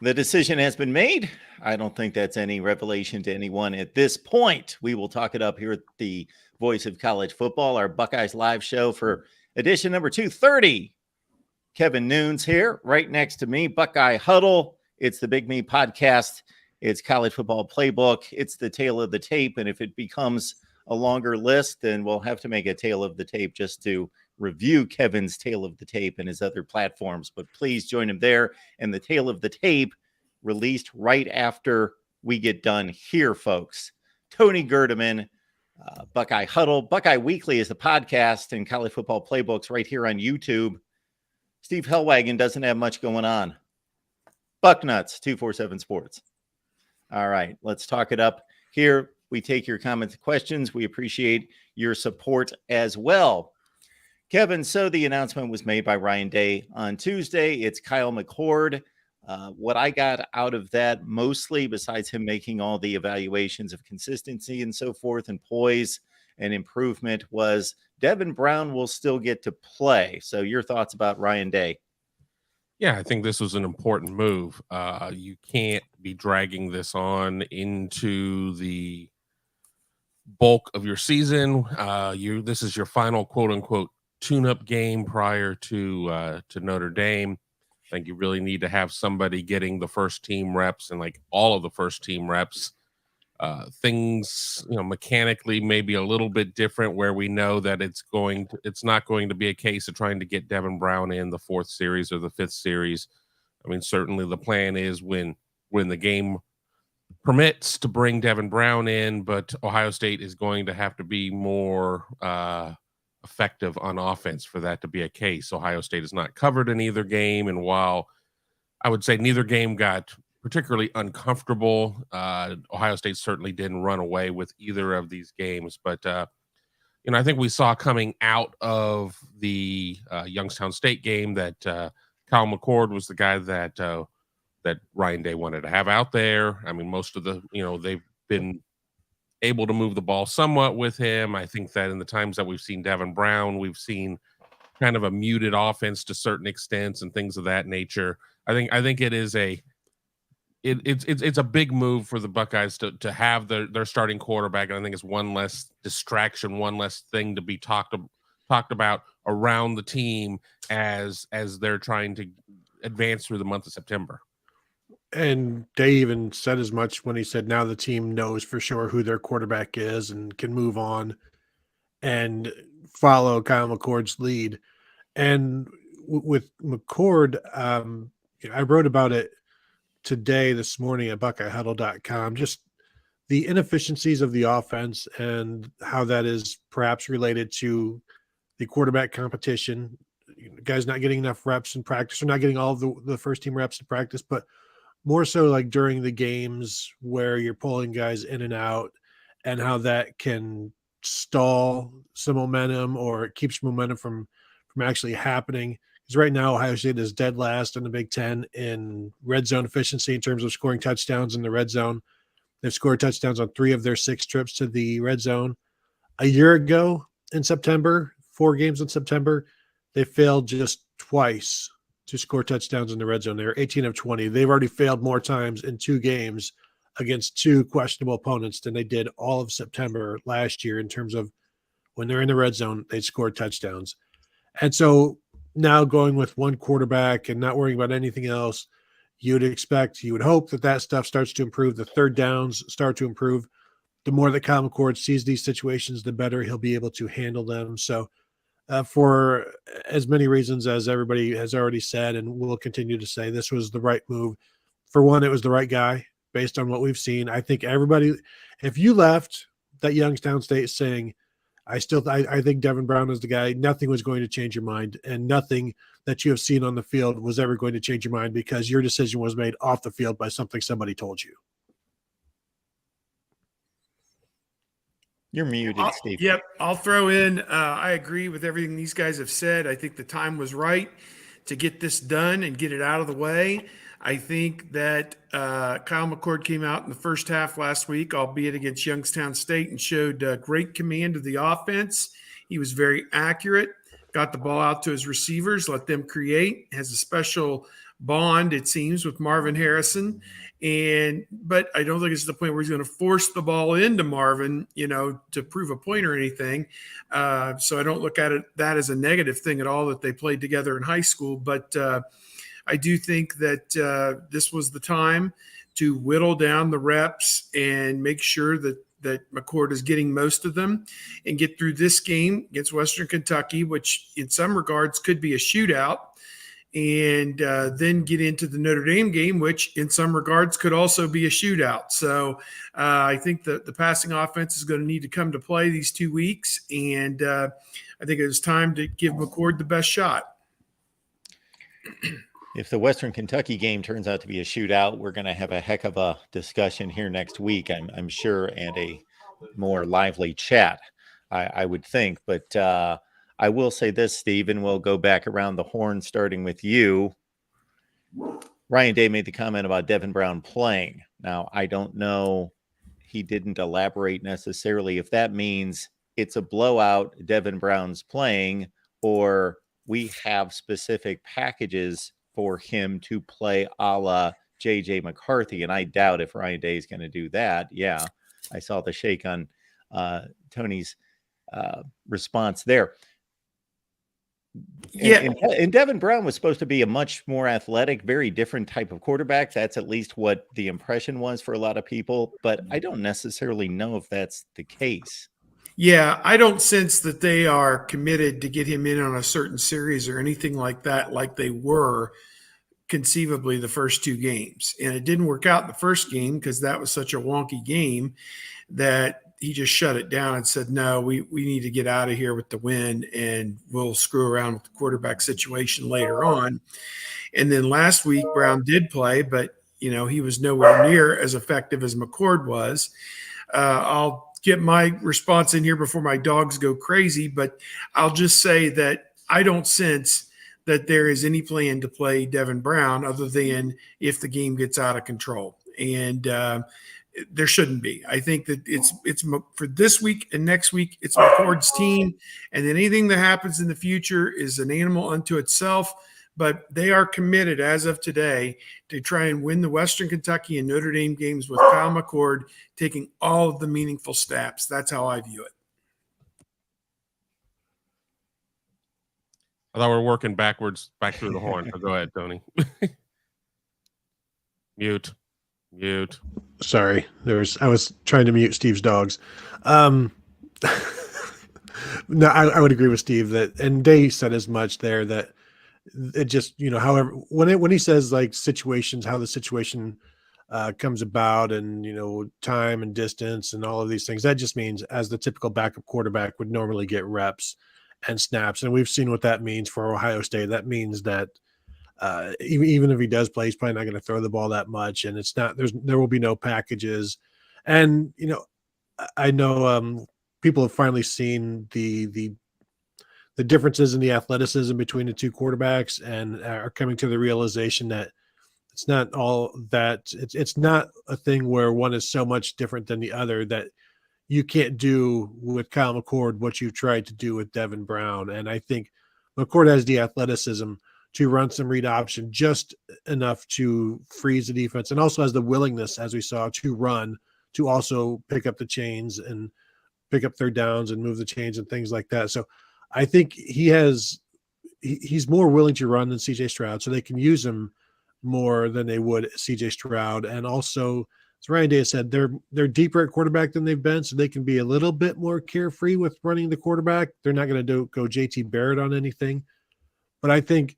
The decision has been made. I don't think that's any revelation to anyone at this point. We will talk it up here at the Voice of College Football, our Buckeyes live show for edition number 230. Kevin Noons here, right next to me, Buckeye Huddle. It's the Big Me podcast. It's College Football Playbook. It's the tail of the tape. And if it becomes a longer list, then we'll have to make a tail of the tape just to review Kevin's tail of the tape and his other platforms. But please join him there. And the tail of the tape released right after we get done here, folks. Tony Gerdeman, Buckeye Huddle. Buckeye Weekly is the podcast, and College Football Playbooks right here on YouTube. Steve Hellwagon doesn't have much going on. Bucknuts, 247 Sports. All right, let's talk it up here. We take your comments and questions. We appreciate your support as well. Kevin, so the announcement was made by Ryan Day on Tuesday. It's Kyle McCord. What I got out of that mostly, besides him making all the evaluations of consistency and so forth and poise and improvement, was Devin Brown will still get to play. So your thoughts about Ryan Day? Yeah, I think this was an important move. You can't be dragging this on into the bulk of your season. This is your final quote unquote tune-up game prior to Notre Dame. I think you really need to have somebody getting the first team reps and like all of the first team reps. Things, mechanically maybe a little bit different where we know that it's not going to be a case of trying to get Devin Brown in the fourth series or the fifth series. I mean, certainly the plan is when the game permits to bring Devin Brown in, but Ohio State is going to have to be more effective on offense for that to be a case. Ohio State is not covered in either game, and while I would say neither game got particularly uncomfortable, Ohio State certainly didn't run away with either of these games. But I think we saw coming out of the Youngstown State game that Kyle McCord was the guy that Ryan Day wanted to have out there. I mean, most of they've been able to move the ball somewhat with him. I think that in the times that we've seen Devin Brown, we've seen kind of a muted offense to certain extents and things of that nature. I think it is it's a big move for the Buckeyes to have their starting quarterback. And I think it's one less distraction, one less thing to be talked about around the team as they're trying to advance through the month of September. And Day even said as much when he said now the team knows for sure who their quarterback is and can move on and follow Kyle McCord's lead. And with McCord, I wrote about it today, this morning at BuckeyeHuddle.com, just the inefficiencies of the offense and how that is perhaps related to the quarterback competition. Guys not getting enough reps in practice, or not getting all of the first team reps in practice, but more so like during the games where you're pulling guys in and out, and how that can stall some momentum, or it keeps momentum from actually happening. Because right now, Ohio State is dead last in the Big Ten in red zone efficiency in terms of scoring touchdowns in the red zone. They've scored touchdowns on 3 of their 6 trips to the red zone. A year ago in September, 4 games in September, they failed just twice to score touchdowns in the red zone. They were 18 of 20. They've already failed more times in 2 games against 2 questionable opponents than they did all of September last year in terms of when they're in the red zone, they scored touchdowns. And so now going with one quarterback and not worrying about anything else, you would hope that stuff starts to improve. The third downs start to improve. The more that Kyle McCord sees these situations, the better he'll be able to handle them. So for as many reasons as everybody has already said and will continue to say, this was the right move. For one, it was the right guy based on what we've seen. I think everybody, if you left that Youngstown State saying, I think Devin Brown is the guy, nothing was going to change your mind, and nothing that you have seen on the field was ever going to change your mind, because your decision was made off the field by something somebody told you. You're muted, Steve. Yep, I'll throw in. I agree with everything these guys have said. I think the time was right to get this done and get it out of the way. I think that Kyle McCord came out in the first half last week, albeit against Youngstown State, and showed great command of the offense. He was very accurate, got the ball out to his receivers, let them create, has a special bond, it seems, with Marvin Harrison. But I don't think it's the point where he's going to force the ball into Marvin, to prove a point or anything. So I don't look at that as a negative thing at all that they played together in high school. But I do think that this was the time to whittle down the reps and make sure that McCord is getting most of them and get through this game against Western Kentucky, which in some regards could be a shootout, and then get into the Notre Dame game, which in some regards could also be a shootout. So I think that the passing offense is going to need to come to play these 2 weeks, and I think it's time to give McCord the best shot. If the Western Kentucky game turns out to be a shootout, we're going to have a heck of a discussion here next week, I'm sure, and a more lively chat, I would think. But I will say this, Steve, and we'll go back around the horn, starting with you. Ryan Day made the comment about Devin Brown playing. Now, I don't know. He didn't elaborate necessarily if that means it's a blowout, Devin Brown's playing, or we have specific packages for him to play a la J.J. McCarthy. And I doubt if Ryan Day is going to do that. Yeah, I saw the shake on Tony's response there. Yeah. And Devin Brown was supposed to be a much more athletic, very different type of quarterback. That's at least what the impression was for a lot of people. But I don't necessarily know if that's the case. Yeah, I don't sense that they are committed to get him in on a certain series or anything like that, like they were conceivably the first 2 games. And it didn't work out in the first game because that was such a wonky game that he just shut it down and said, no, we need to get out of here with the win, and we'll screw around with the quarterback situation later on. And then last week, Brown did play, but, he was nowhere near as effective as McCord was. I'll get my response in here before my dogs go crazy, but I'll just say that I don't sense that there is any plan to play Devin Brown other than if the game gets out of control. And there shouldn't be. I think that it's for this week and next week, it's McCord's team. And then anything that happens in the future is an animal unto itself. But they are committed as of today to try and win the Western Kentucky and Notre Dame games with Kyle McCord taking all of the meaningful snaps. That's how I view it. I thought we were working backwards back through the horn. Go ahead, Tony. Mute. Sorry, I was trying to mute Steve's dogs. No, I would agree with Steve that, and Day said as much there, that it just, however, when he says like situations, how the situation comes about, and time and distance and all of these things, that just means as the typical backup quarterback would normally get reps and snaps, and we've seen what that means for Ohio State. That means that even if he does play, he's probably not going to throw the ball that much, and there will be no packages. And I know people have finally seen the differences in the athleticism between the 2 quarterbacks, and are coming to the realization that it's not all that it's not a thing where one is so much different than the other that you can't do with Kyle McCord what you tried to do with Devin Brown. And I think McCord has the athleticism to run some read option just enough to freeze the defense, and also has the willingness, as we saw, to run, to also pick up the chains and pick up third downs and move the chains and things like that. So I think he's more willing to run than CJ Stroud, so they can use him more than they would CJ Stroud. And also, as Ryan Day said, they're deeper at quarterback than they've been, so they can be a little bit more carefree with running the quarterback. They're not going to go JT Barrett on anything. But I think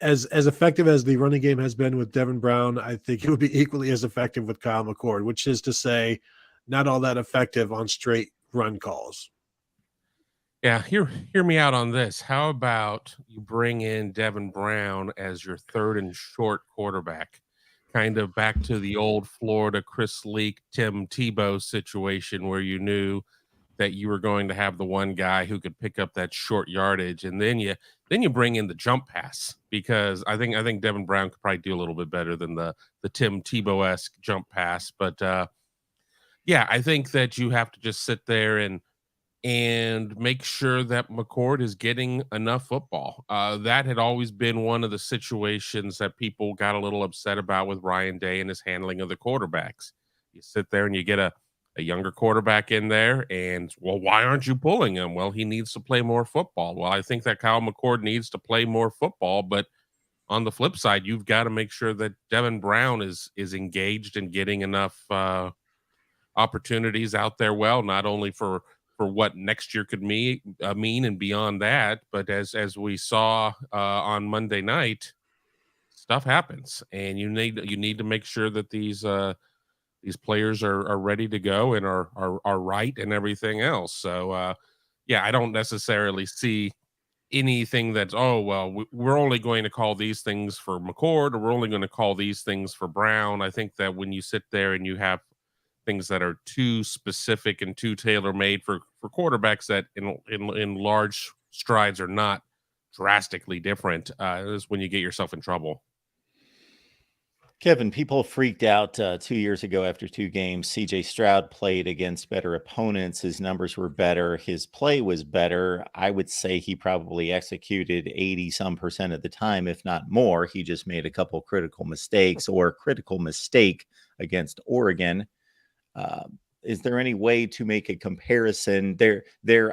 as effective as the running game has been with Devin Brown, I think it would be equally as effective with Kyle McCord, which is to say not all that effective on straight run calls. Yeah, hear me out on this. How about you bring in Devin Brown as your 3rd and short quarterback, kind of back to the old Florida Chris Leak, Tim Tebow situation where you knew that you were going to have the one guy who could pick up that short yardage, and then you bring in the jump pass, because I think Devin Brown could probably do a little bit better than the Tim Tebow-esque jump pass. But yeah, I think that you have to just sit there and and make sure that McCord is getting enough football. That had always been one of the situations that people got a little upset about with Ryan Day and his handling of the quarterbacks. You sit there and you get a younger quarterback in there, and, well, why aren't you pulling him? Well, he needs to play more football. Well, I think that Kyle McCord needs to play more football, but on the flip side, you've got to make sure that Devin Brown is engaged and getting enough opportunities out there. Well, not only for what next year could mean and beyond that, but as we saw on Monday night, stuff happens, and you need to make sure that these players are ready to go and are right and everything else. So yeah, I don't necessarily see anything that's, oh, well, we're only going to call these things for McCord, or we're only going to call these things for Brown. I think that when you sit there and you have things that are too specific and too tailor-made for quarterbacks that in large strides are not drastically different, is when you get yourself in trouble. Kevin, people freaked out 2 years ago after 2 games. CJ Stroud played against better opponents. His numbers were better. His play was better. I would say he probably executed 80% of the time, if not more. He just made a couple critical mistakes, or critical mistake against Oregon. Is there any way to make a comparison there?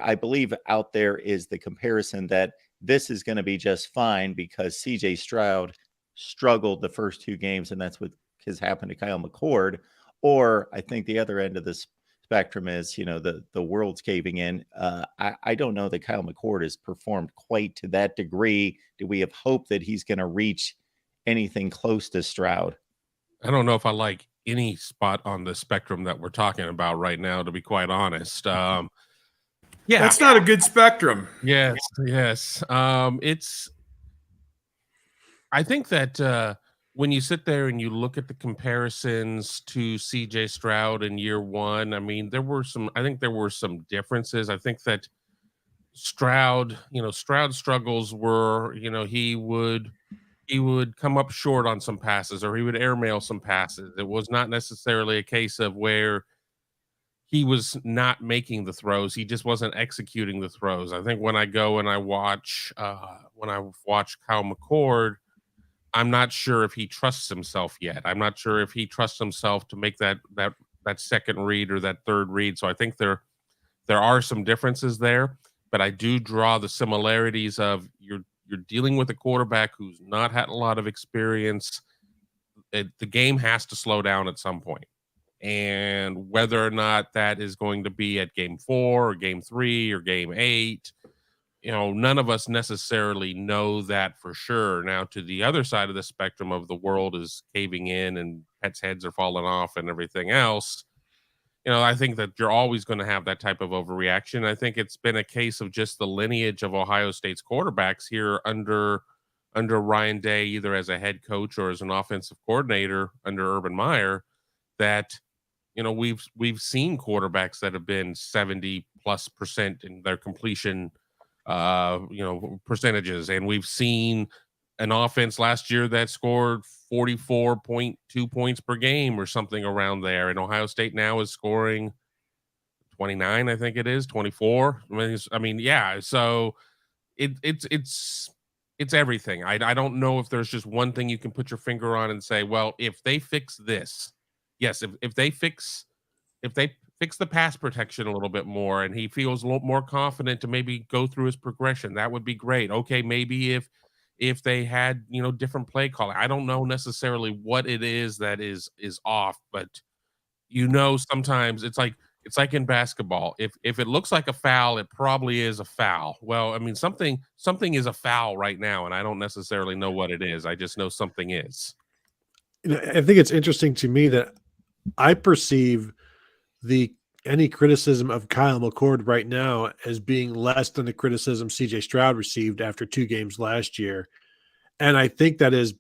I believe out there is the comparison that this is going to be just fine because CJ Stroud struggled the first 2 games, and that's what has happened to Kyle McCord. Or I think the other end of the spectrum is, the world's caving in. I don't know that Kyle McCord has performed quite to that degree. Do we have hope that he's going to reach anything close to Stroud? I don't know if I like any spot on the spectrum that we're talking about right now, to be quite honest. Yeah, That's not a good spectrum. Yes. I think that when you sit there and you look at the comparisons to CJ Stroud in year one, I mean, there were some differences. I think that Stroud's struggles were, he would come up short on some passes, or he would airmail some passes. It was not necessarily a case of where he was not making the throws. He just wasn't executing the throws. I think when I go and I watch Kyle McCord, I'm not sure if he trusts himself yet. I'm not sure if he trusts himself to make that second read or that third read. So I think there are some differences there, but I do draw the similarities of you're dealing with a quarterback who's not had a lot of experience. The game has to slow down at some point. And whether or not that is going to be at game 4 or game 3 or game 8, none of us necessarily know that for sure. Now, to the other side of the spectrum of the world is caving in and pets' heads are falling off and everything else. I think that you're always going to have that type of overreaction. I think it's been a case of just the lineage of Ohio State's quarterbacks here under Ryan Day, either as a head coach or as an offensive coordinator under Urban Meyer, that we've seen quarterbacks that have been 70+% in their completion percentages, and we've seen an offense last year that scored 44.2 points per game or something around there, and Ohio State now is scoring 29, I think it is 24. Yeah. So it's everything. I don't know if there's just one thing you can put your finger on and say, well, if they fix this, yes, if they fix the pass protection a little bit more and he feels a little more confident to maybe go through his progression, that would be great. Okay, maybe if they had, different play calling. I don't know necessarily what it is that is off, but sometimes it's like in basketball. If it looks like a foul, it probably is a foul. Well, I mean, something is a foul right now, and I don't necessarily know what it is. I just know something is. I think it's interesting to me that I perceive any criticism of Kyle McCord right now as being less than the criticism CJ Stroud received after 2 games last year. And I think that is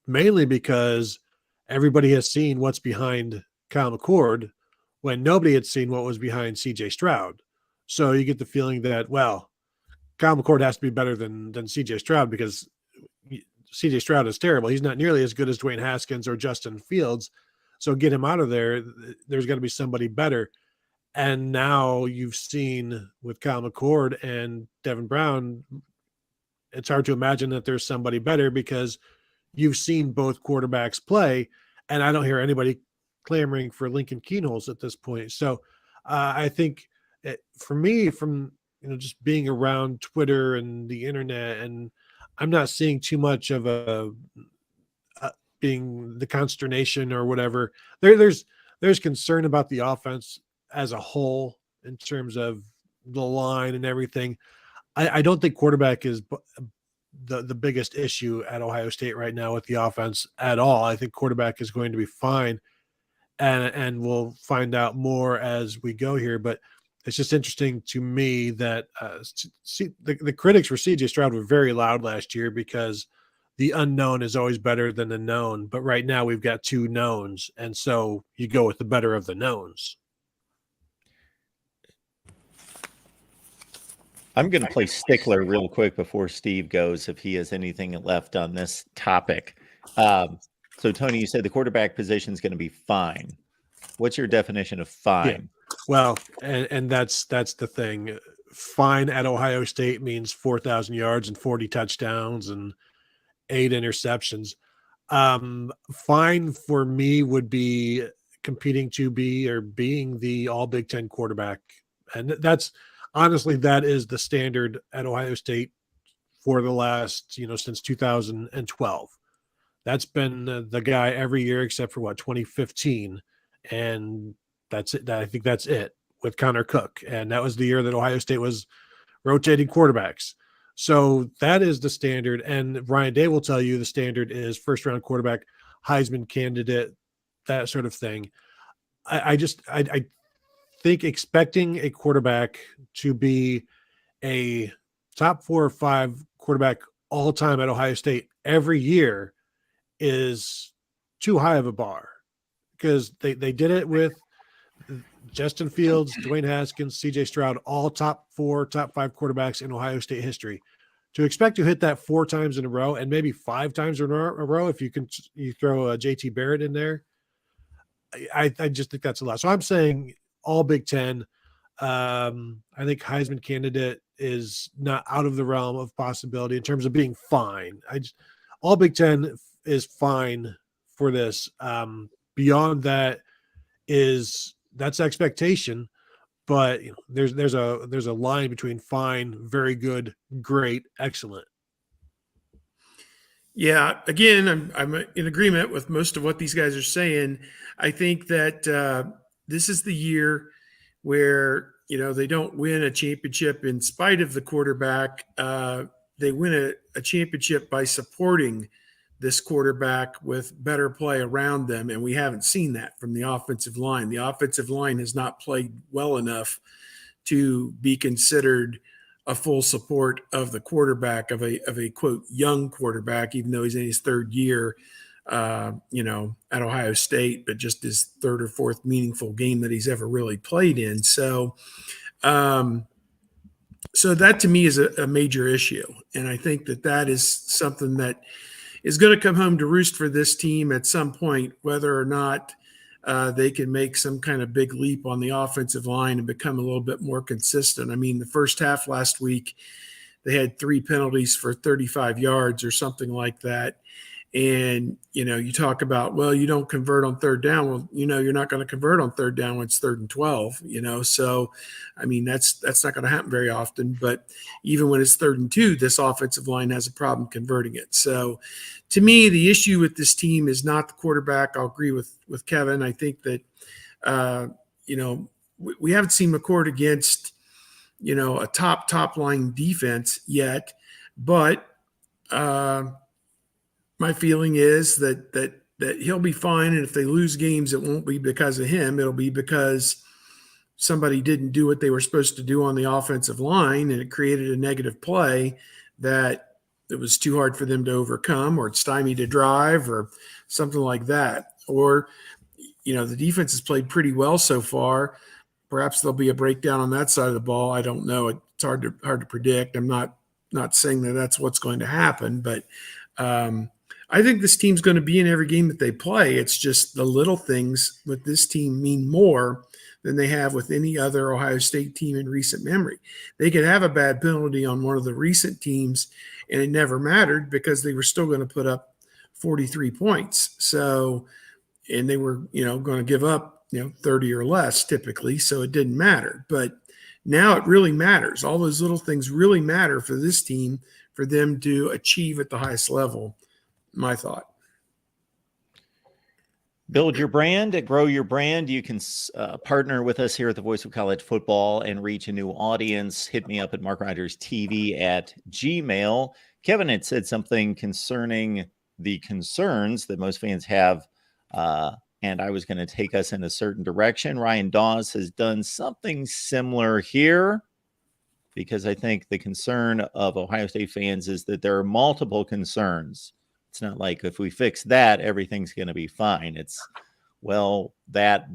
mainly because everybody has seen what's behind Kyle McCord when nobody had seen what was behind CJ Stroud. So you get the feeling that, well, Kyle McCord has to be better than CJ Stroud because CJ Stroud is terrible. He's not nearly as good as Dwayne Haskins or Justin Fields. So get him out of there. There's got to be somebody better. And now you've seen with Kyle McCord and Devin Brown, it's hard to imagine that there's somebody better because you've seen both quarterbacks play, and I don't hear anybody clamoring for Lincoln Keenholz at this point. So I think for me, from just being around Twitter and the internet, and I'm not seeing too much of a being the consternation or whatever. There's concern about the offense as a whole in terms of the line and everything. I don't think quarterback is the biggest issue at Ohio State right now with the offense at all. I think quarterback is going to be fine, and we'll find out more as we go here. But it's just interesting to me that the critics for CJ Stroud were very loud last year because the unknown is always better than the known. But right now we've got two knowns, and so you go with the better of the knowns. I'm going to play stickler real quick before Steve goes, if he has anything left on this topic. So, Tony, you said the quarterback position is going to be fine. What's your definition of fine? Yeah. Well, and that's the thing. Fine at Ohio State means 4,000 yards and 40 touchdowns and 8 interceptions. Fine for me would be competing to be or being the all Big Ten quarterback. And that's honestly, that is the standard at Ohio State for the last, since 2012. That's been the guy every year except for 2015. And that's it. I think that's it with Connor Cook. And that was the year that Ohio State was rotating quarterbacks. So that is the standard. And Ryan Day will tell you the standard is first round quarterback, Heisman candidate, that sort of thing. I think expecting a quarterback to be a top 4 or 5 quarterback all time at Ohio State every year is too high of a bar, because they did it with Justin Fields, Dwayne Haskins, CJ Stroud, all top 4, top 5 quarterbacks in Ohio State history. To expect to hit that 4 times in a row and maybe 5 times in a row, if you throw JT Barrett in there, I just think that's a lot. So I'm saying all Big Ten. I think Heisman candidate is not out of the realm of possibility in terms of being fine. All Big Ten is fine for this. Beyond that that's expectation, but there's a line between fine, very good, great, excellent. Yeah, again, I'm in agreement with most of what these guys are saying. I think that this is the year where they don't win a championship in spite of the quarterback. They win a championship by supporting this quarterback with better play around them, and we haven't seen that from the offensive line. The offensive line has not played well enough to be considered a full support of the quarterback, of a quote young quarterback, even though he's in his 3rd year, at Ohio State, but just his 3rd or 4th meaningful game that he's ever really played in. So that to me is a major issue, and I think that is something that is going to come home to roost for this team at some point, whether or not they can make some kind of big leap on the offensive line and become a little bit more consistent. I mean, the first half last week, they had 3 penalties for 35 yards or something like that. And, you talk about, well, you don't convert on 3rd down. Well, you're not going to convert on 3rd down when it's 3rd and 12, So, I mean, that's not going to happen very often. But even when it's 3rd and 2, this offensive line has a problem converting it. So, to me, the issue with this team is not the quarterback. I'll agree with Kevin. I think that, we haven't seen McCord against, a top line defense yet. But my feeling is that he'll be fine, and if they lose games, it won't be because of him. It'll be because somebody didn't do what they were supposed to do on the offensive line, and it created a negative play that it was too hard for them to overcome, or it stymied a drive, or something like that. Or, the defense has played pretty well so far. Perhaps there'll be a breakdown on that side of the ball. I don't know. It's hard to predict. I'm not saying that that's what's going to happen, but I think this team's going to be in every game that they play. It's just the little things with this team mean more than they have with any other Ohio State team in recent memory. They could have a bad penalty on one of the recent teams, and it never mattered because they were still going to put up 43 points. So, and they were, going to give up, 30 or less typically. So it didn't matter. But now it really matters. All those little things really matter for this team, for them to achieve at the highest level, my thought. Build your brand, grow your brand. You can partner with us here at the Voice of College Football and reach a new audience. Hit me up at MarkRogersTV at Gmail. Kevin had said something concerning the concerns that most fans have, and I was going to take us in a certain direction. Ryan Dawes has done something similar here, because I think the concern of Ohio State fans is that there are multiple concerns. It's not like if we fix that, everything's going to be fine. It's, well, that,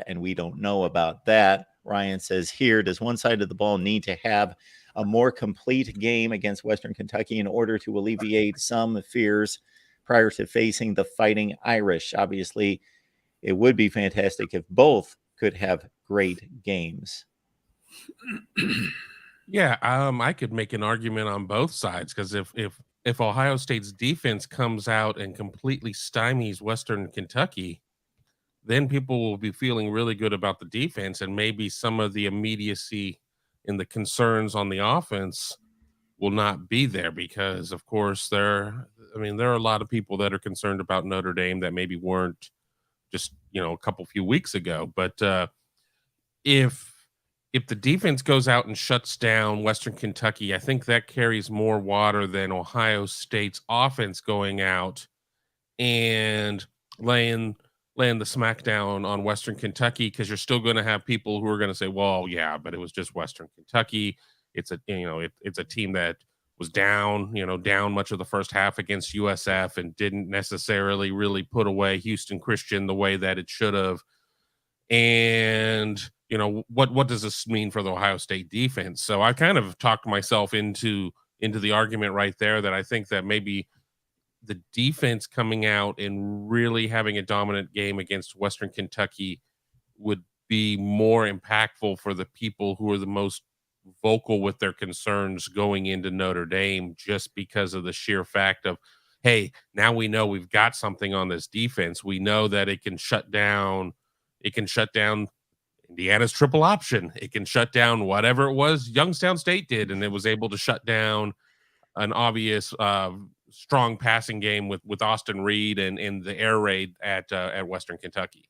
and we don't know about that. Ryan says here, does one side of the ball need to have a more complete game against Western Kentucky in order to alleviate some fears prior to facing the Fighting Irish? Obviously, it would be fantastic if both could have great games. Yeah, I could make an argument on both sides, because if Ohio State's defense comes out and completely stymies Western Kentucky, then people will be feeling really good about the defense, and maybe some of the immediacy and the concerns on the offense will not be there, because of course there are a lot of people that are concerned about Notre Dame that maybe weren't just, a few weeks ago. But if the defense goes out and shuts down Western Kentucky, I think that carries more water than Ohio State's offense going out and laying the smackdown on Western Kentucky, because you're still going to have people who are going to say, well, yeah, but it was just Western Kentucky. It's a team that was down much of the first half against USF and didn't necessarily really put away Houston Christian the way that it should have. And what does this mean for the Ohio State defense? So I kind of talked myself into the argument right there, that I think that maybe the defense coming out and really having a dominant game against Western Kentucky would be more impactful for the people who are the most vocal with their concerns going into Notre Dame, just because of the sheer fact of, hey, now we know we've got something on this defense. We know that it can shut down Indiana's triple option. It can shut down whatever it was Youngstown State did, and it was able to shut down an obvious strong passing game with Austin Reed and the air raid at Western Kentucky.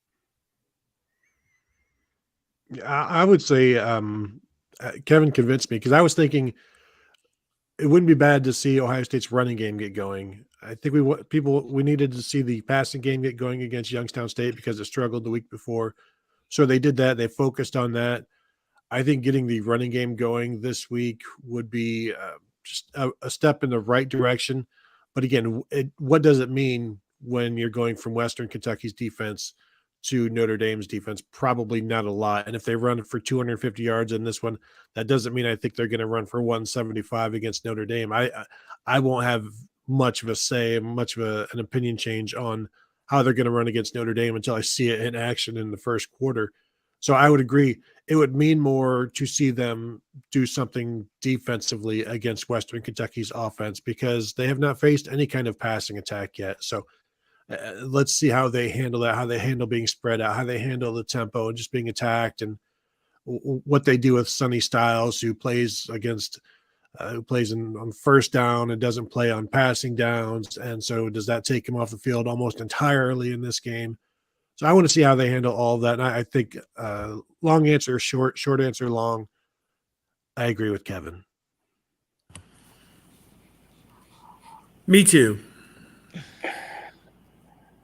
I would say Kevin convinced me, because I was thinking it wouldn't be bad to see Ohio State's running game get going. I think we needed to see the passing game get going against Youngstown State, because it struggled the week before. So they did that. They focused on that. I think getting the running game going this week would be just a step in the right direction. But again, what does it mean when you're going from Western Kentucky's defense to Notre Dame's defense? Probably not a lot. And if they run for 250 yards in this one, that doesn't mean I think they're going to run for 175 against Notre Dame. I won't have much of a say, an opinion change on how they're going to run against Notre Dame until I see it in action in the first quarter. So I would agree. It would mean more to see them do something defensively against Western Kentucky's offense, because they have not faced any kind of passing attack yet. So let's see how they handle that, how they handle being spread out, how they handle the tempo and just being attacked, and what they do with Sonny Styles, who plays on first down and doesn't play on passing downs. And so does that take him off the field almost entirely in this game? So I want to see how they handle all of that. And I think long answer, short answer, long. I agree with Kevin. Me too.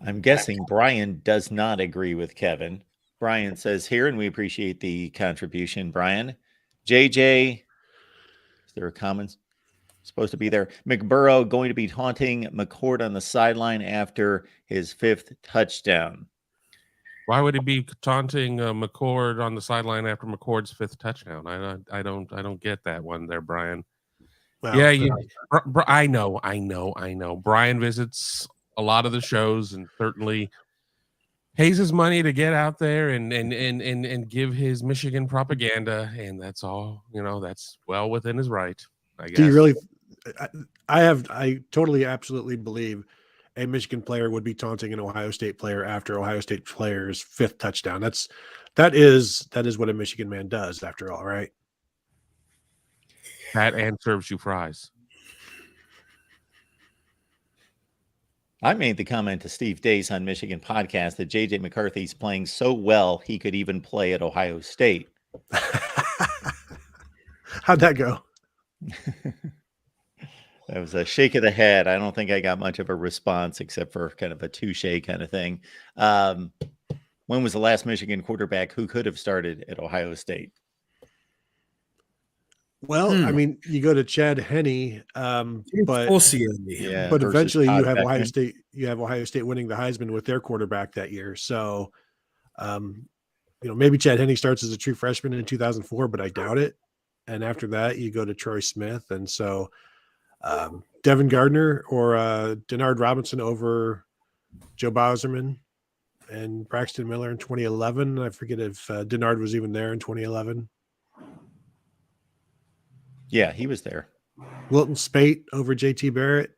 I'm guessing Brian does not agree with Kevin. Brian says here, and we appreciate the contribution, Brian. JJ, is there a comment supposed to be there? McBurrow going to be taunting McCord on the sideline after his 5th touchdown. Why would he be taunting McCord on the sideline after McCord's 5th touchdown? I don't get that one there, Brian. Well, yeah, I know. Brian visits a lot of the shows, and certainly pays his money to get out there and give his Michigan propaganda, and that's all. That's well within his right, I guess. Do you really? I totally, absolutely believe a Michigan player would be taunting an Ohio State player after Ohio State player's 5th touchdown. That is what a Michigan man does, after all, right? That and serves you fries. I made the comment to Steve Dace on Michigan podcast that J.J. McCarthy's playing so well he could even play at Ohio State. How'd that go? That was a shake of the head. I don't think I got much of a response except for kind of a touche kind of thing. When was the last Michigan quarterback who could have started at Ohio State? Well, I mean, you go to Chad Henne, but Yeah, but versus eventually Todd you have Ohio Beckman. State. You have Ohio State winning the Heisman with their quarterback that year. So, maybe Chad Henne starts as a true freshman in 2004, but I doubt it. And after that, you go to Troy Smith, and so Devin Gardner or Denard Robinson over Joe Bauserman and Braxton Miller in 2011. I forget if Denard was even there in 2011. Yeah, he was there. Wilton Spate over JT Barrett.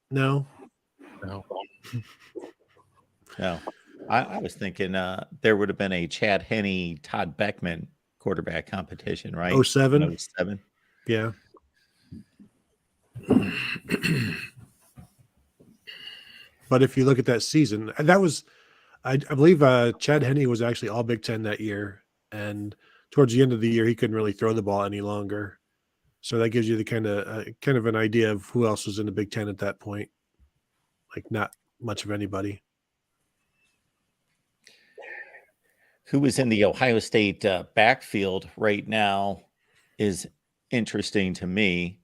No. No. No, I was thinking there would have been a Chad Henne, Todd Beckman quarterback competition, right? 07. 07. Yeah. But if you look at that season, that was, I believe Chad Henne was actually all Big Ten that year. And towards the end of the year, he couldn't really throw the ball any longer. So that gives you the kind of an idea of who else was in the Big Ten at that point. Like not much of anybody. Who was in the Ohio State backfield right now is interesting to me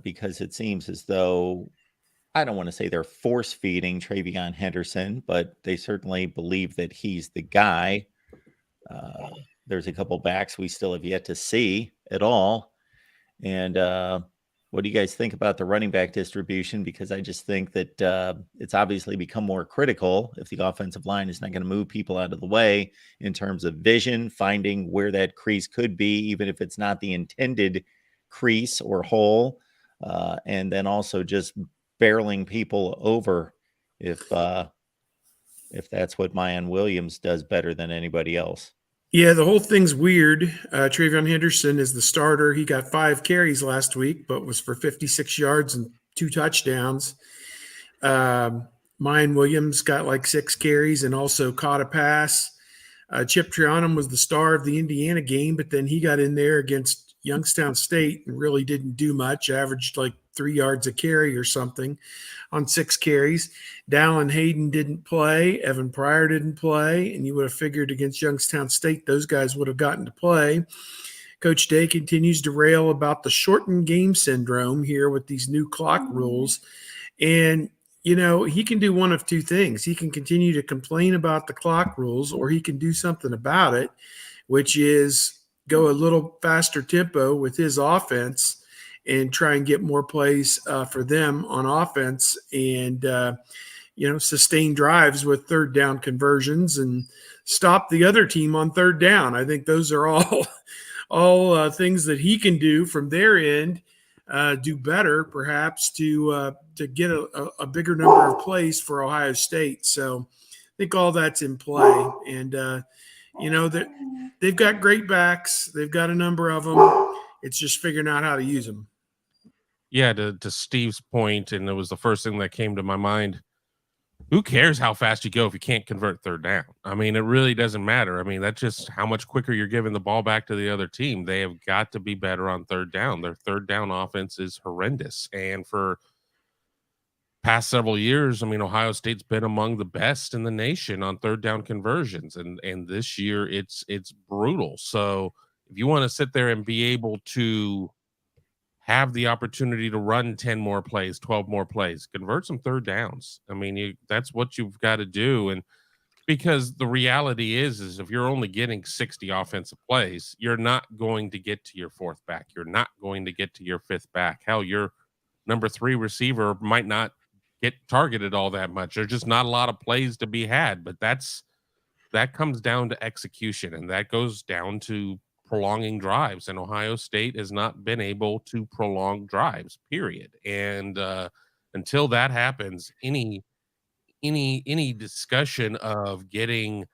because it seems as though, I don't want to say they're force feeding Travion Henderson, but they certainly believe that he's the guy. There's a couple backs we still have yet to see at all. And what do you guys think about the running back distribution? Because I just think that it's obviously become more critical if the offensive line is not going to move people out of the way in terms of vision, finding where that crease could be, even if it's not the intended crease or hole. And then also just barreling people over if that's what Mayan Williams does better than anybody else. Yeah, the whole thing's weird. Travion Henderson is the starter. He got 5 carries last week, but was for 56 yards and 2 touchdowns. Mayan Williams got like 6 carries and also caught a pass. Chip Trianum was the star of the Indiana game, but then he got in there against Youngstown State and really didn't do much, averaged like 3 yards a carry or something on 6 carries. Dallin Hayden didn't play. Evan Pryor didn't play. And you would have figured against Youngstown State, those guys would have gotten to play. Coach Day continues to rail about the shortened game syndrome here with these new clock rules. And, he can do one of two things. He can continue to complain about the clock rules, or he can do something about it, which is go a little faster tempo with his offense and try and get more plays for them on offense and, sustain drives with third down conversions and stop the other team on third down. I think those are all things that he can do from their end, do better perhaps to get a bigger number of plays for Ohio State. So I think all that's in play. And, they've got great backs. They've got a number of them. It's just figuring out how to use them. Yeah, to Steve's point, and it was the first thing that came to my mind. Who cares how fast you go if you can't convert third down? I mean, it really doesn't matter. I mean, that's just how much quicker you're giving the ball back to the other team. They have got to be better on third down. Their third down offense is horrendous. And for past several years, I mean, Ohio State's been among the best in the nation on third down conversions. And this year it's brutal. So if you want to sit there and be able to have the opportunity to run 10 more plays, 12 more plays, convert some third downs. I mean, that's what you've got to do. And because the reality is if you're only getting 60 offensive plays, you're not going to get to your 4th back. You're not going to get to your 5th back. Hell, your number 3 receiver might not get targeted all that much. There's just not a lot of plays to be had, but that's that comes down to execution, and that goes down to prolonging drives. And Ohio State has not been able to prolong drives, period. And until that happens, any discussion of getting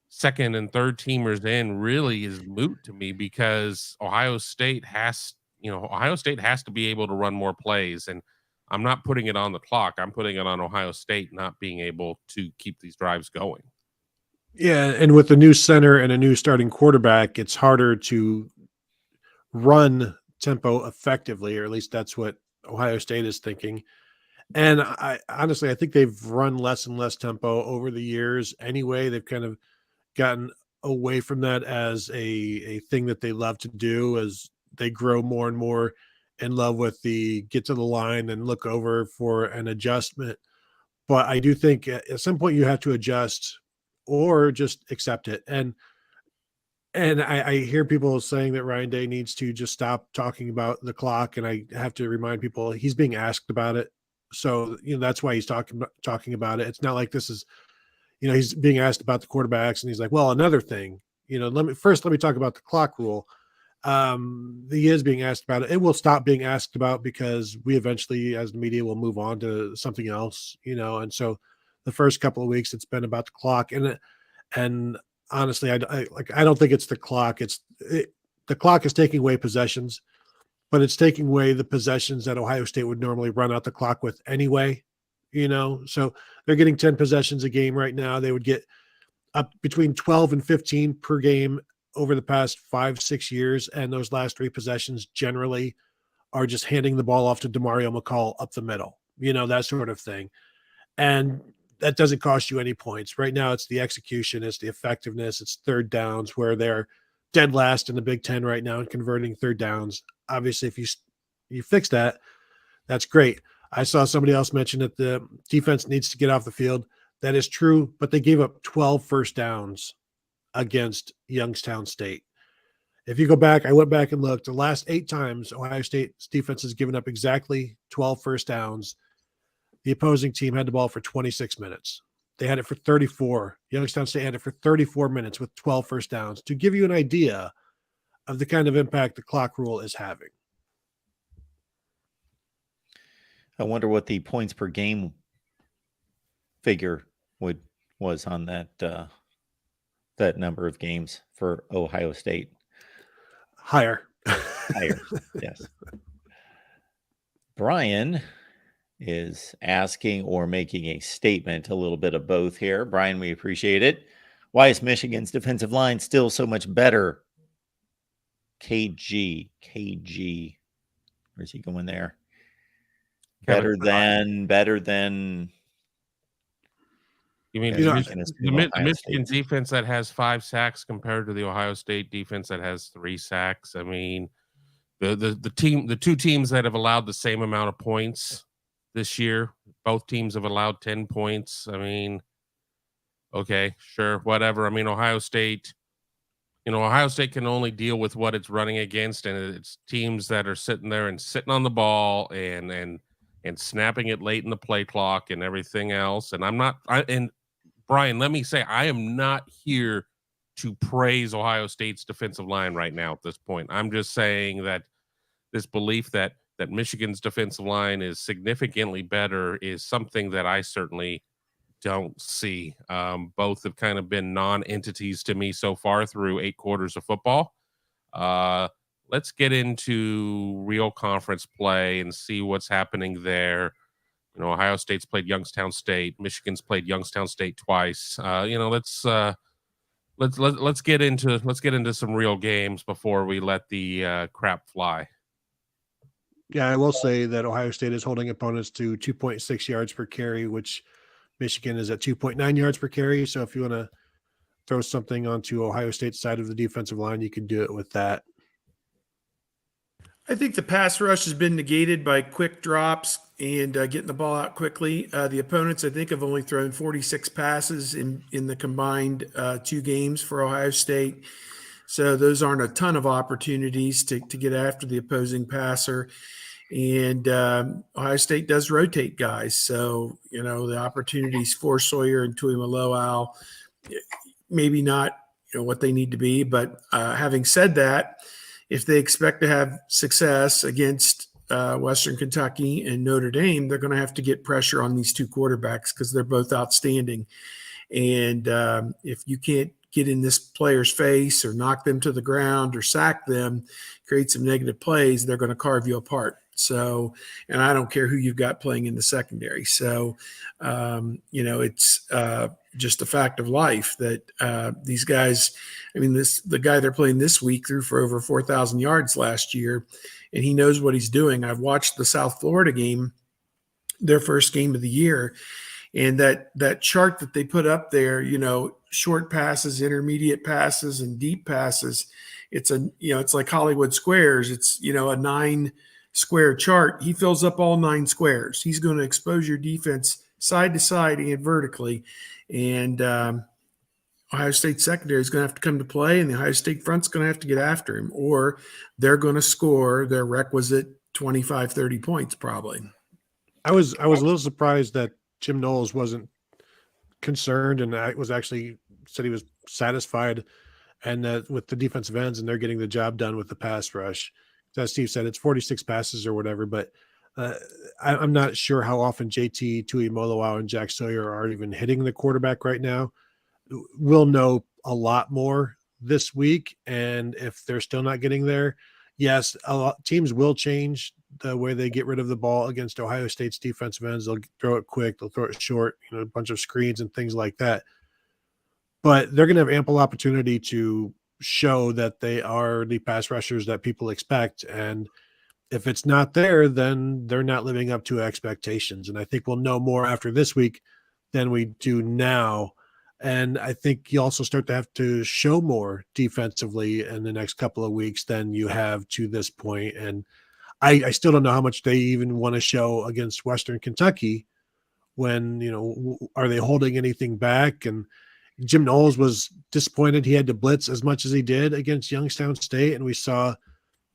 second and third teamers in really is moot to me, because Ohio State has to be able to run more plays. And I'm not putting it on the clock. I'm putting it on Ohio State not being able to keep these drives going. Yeah, and with the new center and a new starting quarterback, it's harder to run tempo effectively, or at least that's what Ohio State is thinking. And I honestly, I think they've run less and less tempo over the years anyway. They've kind of gotten away from that as a thing that they love to do as they grow more and more in love with the get to the line and look over for an adjustment. But I do think at some point you have to adjust or just accept it. And I hear people saying that Ryan Day needs to just stop talking about the clock. And I have to remind people he's being asked about it. So, that's why he's talking about it. It's not like this is, he's being asked about the quarterbacks and he's like, well, another thing, let me talk about the clock rule. He is being asked about it. It will stop being asked about because we eventually, as the media, will move on to something else, and so the first couple of weeks it's been about the clock. And honestly, I don't think it's the clock. The clock is taking away possessions, but it's taking away the possessions that Ohio State would normally run out the clock with anyway, so they're getting 10 possessions a game right now. They would get up between 12 and 15 per game over the past 5-6 years. And those last 3 possessions generally are just handing the ball off to DeMario McCall up the middle, that sort of thing. And that doesn't cost you any points. Right now, it's the execution, it's the effectiveness, it's third downs, where they're dead last in the Big Ten right now in converting third downs. Obviously, if you fix that, that's great. I saw somebody else mention that the defense needs to get off the field. That is true, but they gave up 12 first downs against Youngstown State. If you go back, I went back and looked, the last 8 times Ohio State's defense has given up exactly 12 first downs. The opposing team had the ball for 26 minutes. They had it for 34. Youngstown State had it for 34 minutes with 12 first downs, to give you an idea of the kind of impact the clock rule is having. I wonder what the points per game figure was on that number of games for Ohio State. Higher. Yes. Brian is asking or making a statement, a little bit of both here. Brian, we appreciate it. Why is Michigan's defensive line still so much better? KG. Where's he going there? Better than. You mean the Michigan defense that has 5 sacks compared to the Ohio State defense that has 3 sacks? I mean, the 2 teams that have allowed the same amount of points this year, both teams have allowed 10 points. I mean, okay, sure, whatever. I mean, Ohio State can only deal with what it's running against, and it's teams that are sitting there and sitting on the ball and snapping it late in the play clock and everything else. And and Brian, let me say, I am not here to praise Ohio State's defensive line right now at this point. I'm just saying that this belief that Michigan's defensive line is significantly better is something that I certainly don't see. Both have kind of been non-entities to me so far through 8 quarters of football. Let's get into real conference play and see what's happening there. Ohio State's played Youngstown State. Michigan's played Youngstown State twice. Let's get into some real games before we let the crap fly. Yeah, I will say that Ohio State is holding opponents to 2.6 yards per carry, which Michigan is at 2.9 yards per carry. So if you want to throw something onto Ohio State's side of the defensive line, you can do it with that. I think the pass rush has been negated by quick drops and getting the ball out quickly. The opponents, I think, have only thrown 46 passes in the combined 2 games for Ohio State. So those aren't a ton of opportunities to get after the opposing passer. And Ohio State does rotate guys. So, the opportunities for Sawyer and Tuimoloau, maybe not what they need to be. But having said that, if they expect to have success against Western Kentucky and Notre Dame, they're going to have to get pressure on these two quarterbacks because they're both outstanding. And if you can't get in this player's face or knock them to the ground or sack them, create some negative plays, they're going to carve you apart. So, and I don't care who you've got playing in the secondary. So, it's just a fact of life that these guys, the guy they're playing this week threw for over 4,000 yards last year, and he knows what he's doing. I've watched the South Florida game, their first game of the year, and that chart that they put up there, short passes, intermediate passes, and deep passes. It's it's like Hollywood squares. It's, a 9-square chart. He fills up all 9 squares. He's going to expose your defense side to side and vertically. And Ohio State secondary is going to have to come to play, and the Ohio State front's going to have to get after him, or they're going to score their requisite 25, 30 points probably. I was a little surprised that Jim Knowles wasn't concerned, and I was actually said he was satisfied, and that with the defensive ends and they're getting the job done with the pass rush. As Steve said, it's 46 passes or whatever, but I'm not sure how often JT Tuimoloau and Jack Sawyer are even hitting the quarterback right now. We'll know a lot more this week, and if they're still not getting there, yes, teams will change the way they get rid of the ball against Ohio State's defensive ends. They'll throw it quick, they'll throw it short, a bunch of screens and things like that. But they're going to have ample opportunity to show that they are the pass rushers that people expect. And if it's not there, then they're not living up to expectations. And I think we'll know more after this week than we do now. And I think you also start to have to show more defensively in the next couple of weeks than you have to this point. And I still don't know how much they even want to show against Western Kentucky when, are they holding anything back? And Jim Knowles was disappointed he had to blitz as much as he did against Youngstown State. And we saw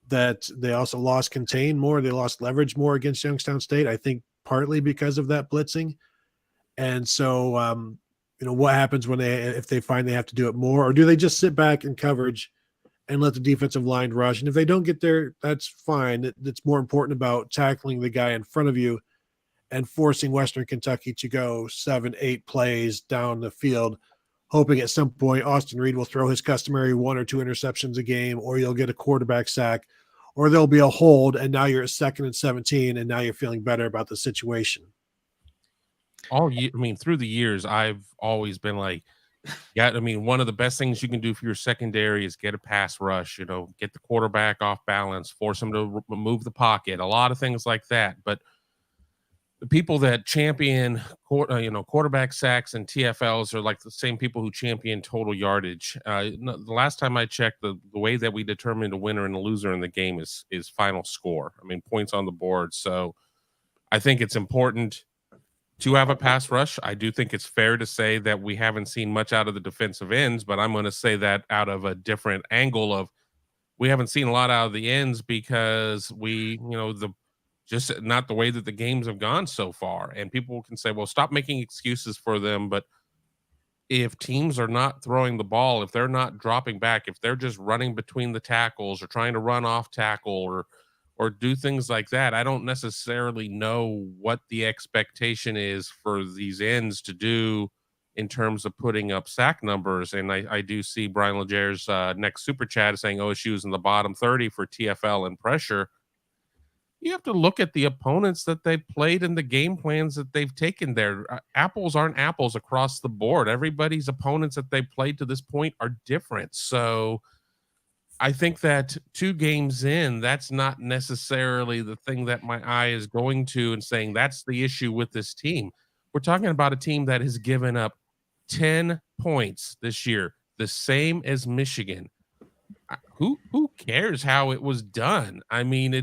that they also lost contain more. They lost leverage more against Youngstown State, I think partly because of that blitzing. And so, what happens if they find they have to do it more, or do they just sit back in coverage and let the defensive line rush? And if they don't get there, that's fine. It's more important about tackling the guy in front of you and forcing Western Kentucky to go 7-8 plays down the field, hoping at some point Austin Reed will throw his customary 1 or 2 interceptions a game, or you'll get a quarterback sack, or there'll be a hold, and now you're at 2nd and 17, and now you're feeling better about the situation. Through the years, I've always been like, one of the best things you can do for your secondary is get a pass rush, get the quarterback off balance, force him to move the pocket, a lot of things like that. But the people that champion, quarterback sacks and TFLs are like the same people who champion total yardage. The last time I checked, the way that we determine a winner and a loser in the game is final score. Points on the board. So I think it's important to have a pass rush. I do think it's fair to say that we haven't seen much out of the defensive ends, but I'm going to say that out of a different angle of we haven't seen a lot out of the ends because just not the way that the games have gone so far. And people can say, well, stop making excuses for them. But if teams are not throwing the ball, if they're not dropping back, if they're just running between the tackles or trying to run off tackle or do things like that, I don't necessarily know what the expectation is for these ends to do in terms of putting up sack numbers. And I do see Brian Leger's next super chat saying OSU's in the bottom 30 for TFL and pressure. You have to look at the opponents that they played and the game plans that they've taken there. Apples aren't apples across the board. Everybody's opponents that they played to this point are different. So I think that 2 games in, that's not necessarily the thing that my eye is going to and saying that's the issue with this team. We're talking about a team that has given up 10 points this year, the same as Michigan. Who cares how it was done? I don't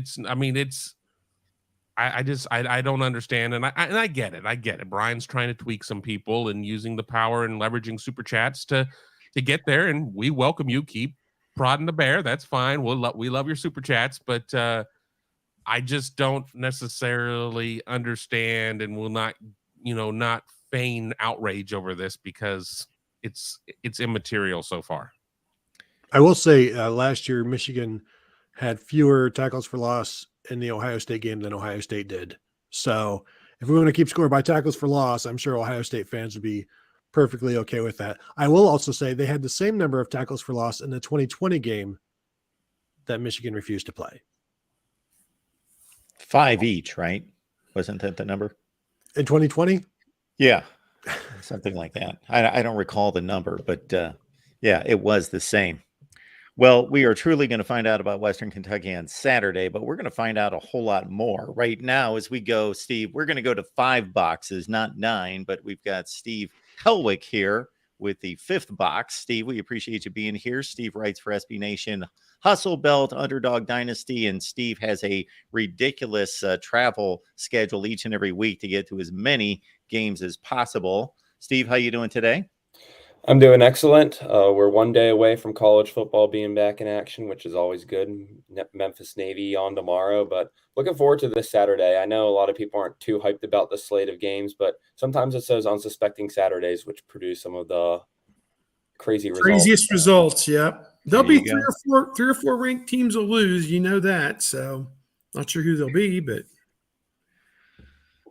understand. And I get it. I get it. Brian's trying to tweak some people and using the power and leveraging super chats to get there. And we welcome you. Keep prodding the bear. That's fine. We love your super chats, but I just don't necessarily understand and will not feign outrage over this because it's immaterial so far. I will say last year, Michigan had fewer tackles for loss in the Ohio State game than Ohio State did. So if we want to keep score by tackles for loss, I'm sure Ohio State fans would be perfectly okay with that. I will also say they had the same number of tackles for loss in the 2020 game that Michigan refused to play. 5 each, right? Wasn't that the number? In 2020? Yeah, something like that. I don't recall the number, but yeah, it was the same. Well, we are truly going to find out about Western Kentucky on Saturday, but we're going to find out a whole lot more right now as we go. Steve, we're going to go to 5 boxes, not 9, but we've got Steve Helwick here with the 5th box. Steve, we appreciate you being here. Steve writes for SB Nation, Hustle Belt, Underdog Dynasty, and Steve has a ridiculous travel schedule each and every week to get to as many games as possible. Steve, how you doing today? I'm doing excellent. We're one day away from college football being back in action, which is always good. Memphis Navy on tomorrow, but looking forward to this Saturday. I know a lot of people aren't too hyped about the slate of games, but sometimes it's those unsuspecting Saturdays which produce some of the craziest results. Yep. There'll There be you three or four ranked teams will lose. You know that. So not sure who they'll be, but.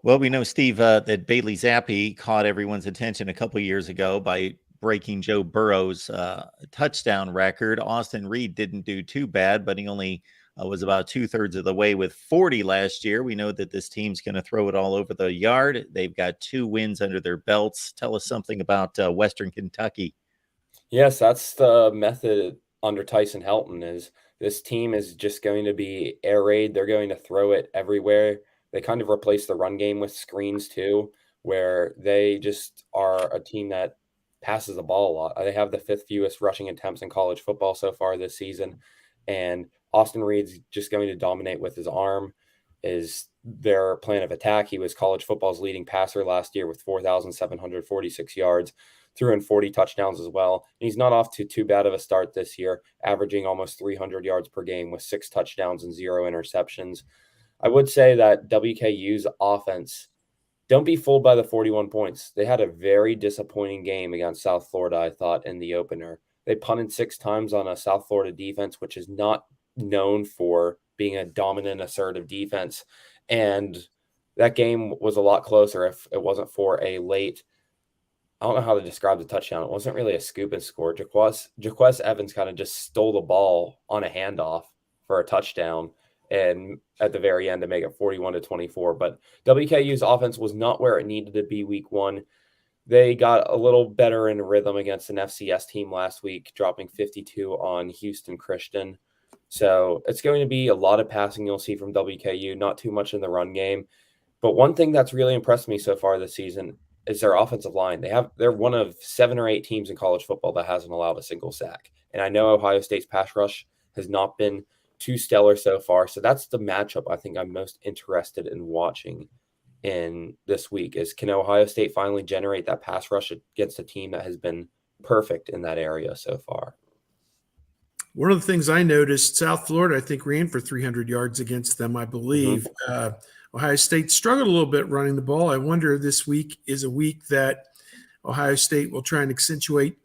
Well, we know, Steve, that Bailey Zappi caught everyone's attention a couple years ago by breaking Joe Burrow's touchdown record. Austin Reed didn't do too bad, but he only was about 2/3 of the way with 40 last year. We know that this team's going to throw it all over the yard. They've got 2 wins under their belts. Tell us something about Western Kentucky. Yes, that's the method under Tyson Helton. Is this team is just going to be air raid. They're going to throw it everywhere. They kind of replace the run game with screens too, where they just are a team that passes the ball a lot. They have the 5th fewest rushing attempts in college football so far this season. And Austin Reed's just going to dominate with his arm is their plan of attack. He was college football's leading passer last year with 4,746 yards, threw in 40 touchdowns as well. And he's not off to too bad of a start this year, averaging almost 300 yards per game with 6 touchdowns and 0 interceptions. I would say that WKU's offense, don't be fooled by the 41 points. They had a very disappointing game against South Florida, I thought, in the opener. They punted 6 times on a South Florida defense, which is not known for being a dominant, assertive defense. And that game was a lot closer if it wasn't for a late, I don't know how to describe the touchdown. It wasn't really a scoop and score. Jaquez Evans kind of just stole the ball on a handoff for a touchdown, and at the very end to make it 41-24. But WKU's offense was not where it needed to be week 1. They got a little better in rhythm against an FCS team last week, dropping 52 on Houston Christian. So it's going to be a lot of passing you'll see from WKU, not too much in the run game. But one thing that's really impressed me so far this season is their offensive line. They're one of 7 or 8 teams in college football that hasn't allowed a single sack. And I know Ohio State's pass rush has not been too stellar so far. So that's the matchup I think I'm most interested in watching in this week is, can Ohio State finally generate that pass rush against a team that has been perfect in that area so far? One of the things I noticed, South Florida, I think, ran for 300 yards against them, I believe. Ohio State struggled a little bit running the ball. I wonder if this week is a week that Ohio State will try and accentuate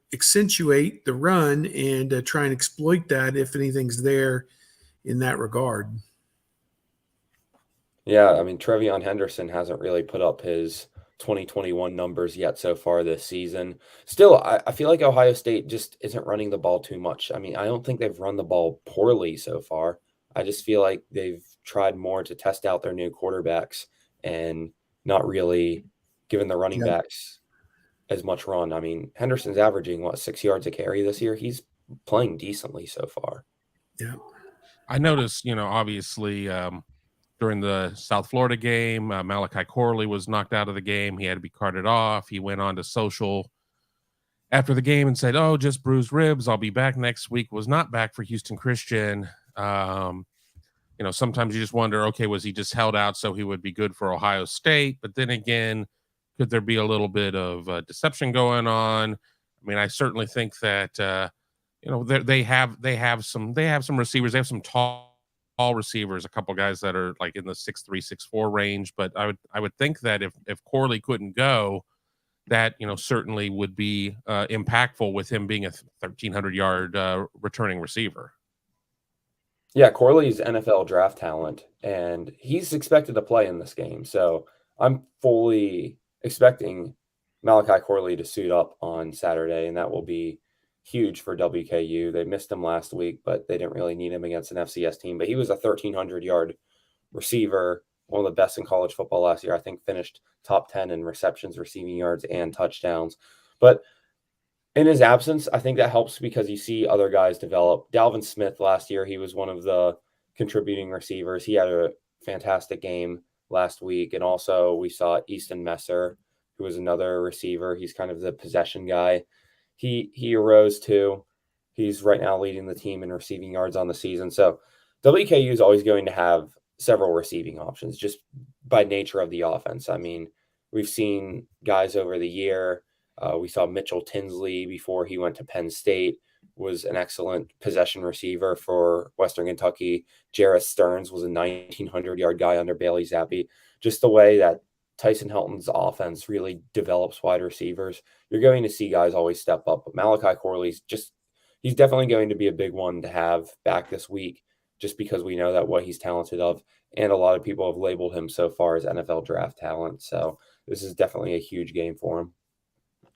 the run and try and exploit that if anything's there in that regard. Yeah, I mean, Trevion Henderson hasn't really put up his 2021 numbers yet so far this season. Still, I feel like Ohio State just isn't running the ball too much. I mean, I don't think they've run the ball poorly so far. I just feel like they've tried more to test out their new quarterbacks and not really given the running backs as much run. I mean, Henderson's averaging, 6 yards a carry this year? He's playing decently so far. Yeah. I noticed, obviously during the South Florida game, Malachi Corley was knocked out of the game. He had to be carted off. He went on to social after the game and said, "Oh, just bruised ribs. I'll be back next week." Was not back for Houston Christian. Sometimes you just wonder, okay, was he just held out so he would be good for Ohio State? But then again, could there be a little bit of deception going on? I mean, I certainly think that they have some receivers. They have some tall receivers, a couple guys that are like in the 6'3", 6'4" range. But I would think that if Corley couldn't go, that, certainly would be impactful with him being a 1,300-yard returning receiver. Yeah, Corley's NFL draft talent, and he's expected to play in this game. So I'm fully expecting Malachi Corley to suit up on Saturday, and that will be huge for WKU. They missed him last week, but they didn't really need him against an FCS team. But he was a 1,300-yard receiver, one of the best in college football last year. I think finished top 10 in receptions, receiving yards, and touchdowns. But in his absence, I think that helps because you see other guys develop. Dalvin Smith last year, he was one of the contributing receivers. He had a fantastic game last week. And also we saw Easton Messer, who was another receiver. He's kind of the possession guy. He arose too. He's right now leading the team in receiving yards on the season. So WKU is always going to have several receiving options just by nature of the offense. I mean, we've seen guys over the year. We saw Mitchell Tinsley before he went to Penn State, was an excellent possession receiver for Western Kentucky. Jarrett Stearns was a 1,900-yard guy under Bailey Zappi. Just the way that Tyson Helton's offense really develops wide receivers, you're going to see guys always step up. But Malachi Corley's he's definitely going to be a big one to have back this week just because we know that what he's talented of. And a lot of people have labeled him so far as NFL draft talent. So this is definitely a huge game for him.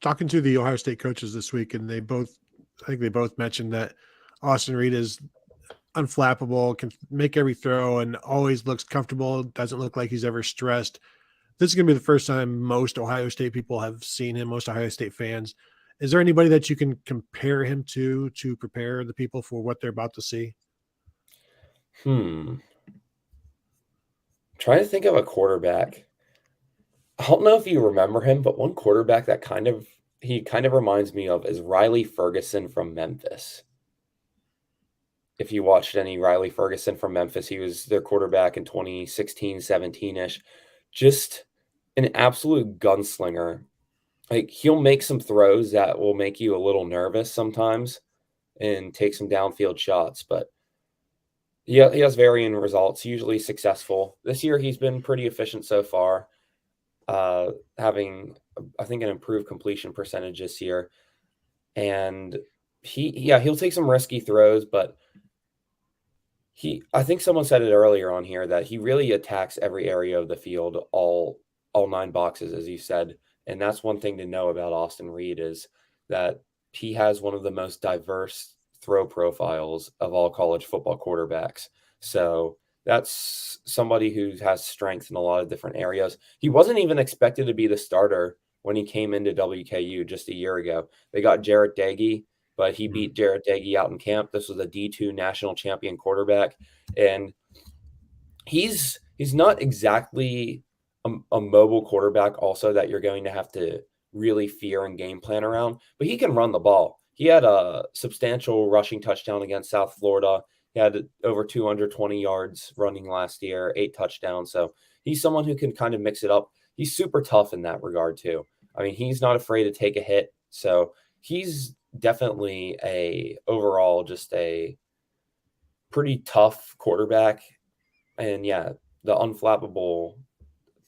Talking to the Ohio State coaches this week, and I think they both mentioned that Austin Reed is unflappable, can make every throw, and always looks comfortable. Doesn't look like he's ever stressed. This is going to be the first time most Ohio State people have seen him, most Ohio State fans. Is there anybody that you can compare him to prepare the people for what they're about to see? Trying to think of a quarterback. I don't know if you remember him, but one quarterback that he kind of reminds me of is Riley Ferguson from Memphis. If you watched any Riley Ferguson from Memphis, he was their quarterback in 2016, 17-ish. Just an absolute gunslinger. Like, he'll make some throws that will make you a little nervous sometimes and take some downfield shots, but he has varying results, usually successful. This year, he's been pretty efficient so far. Having, I think, an improved completion percentage this year. And he'll take some risky throws, but I think someone said it earlier on here that he really attacks every area of the field, all 9 boxes, as you said. And that's one thing to know about Austin Reed is that he has one of the most diverse throw profiles of all college football quarterbacks. So that's somebody who has strength in a lot of different areas. He wasn't even expected to be the starter when he came into WKU just a year ago. They got Jarrett Dagey, but he beat Jarrett Dagey out in camp. This was a D2 national champion quarterback. And he's not exactly a mobile quarterback also that you're going to have to really fear and game plan around, but he can run the ball. He had a substantial rushing touchdown against South Florida. He had over 220 yards running last year, 8 touchdowns. So he's someone who can kind of mix it up. He's super tough in that regard too. I mean, he's not afraid to take a hit. So he's definitely overall just a pretty tough quarterback. And yeah, the unflappable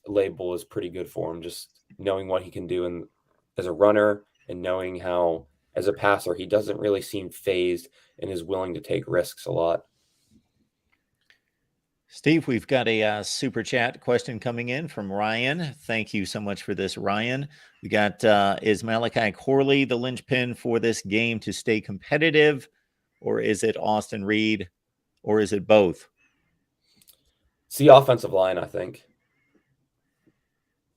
label is pretty good for him, just knowing what he can do as a runner and knowing how as a passer he doesn't really seem phased and is willing to take risks a lot. Steve, we've got a super chat question coming in from Ryan. Thank you so much for this, Ryan. We got, is Malachi Corley the linchpin for this game to stay competitive, or is it Austin Reed, or is it both? It's the offensive line, I think.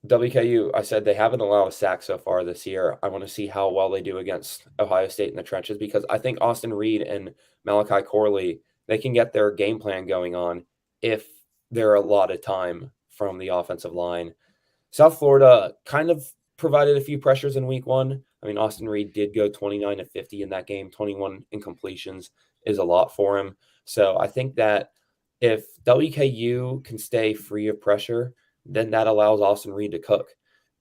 WKU, I said they haven't allowed a sack so far this year. I want to see how well they do against Ohio State in the trenches because I think Austin Reed and Malachi Corley, they can get their game plan going on if they're allotted time from the offensive line. South Florida kind of provided a few pressures in week 1. I mean, Austin Reed did go 29 of 50 in that game. 21 incompletions is a lot for him. So I think that if WKU can stay free of pressure, then that allows Austin Reed to cook.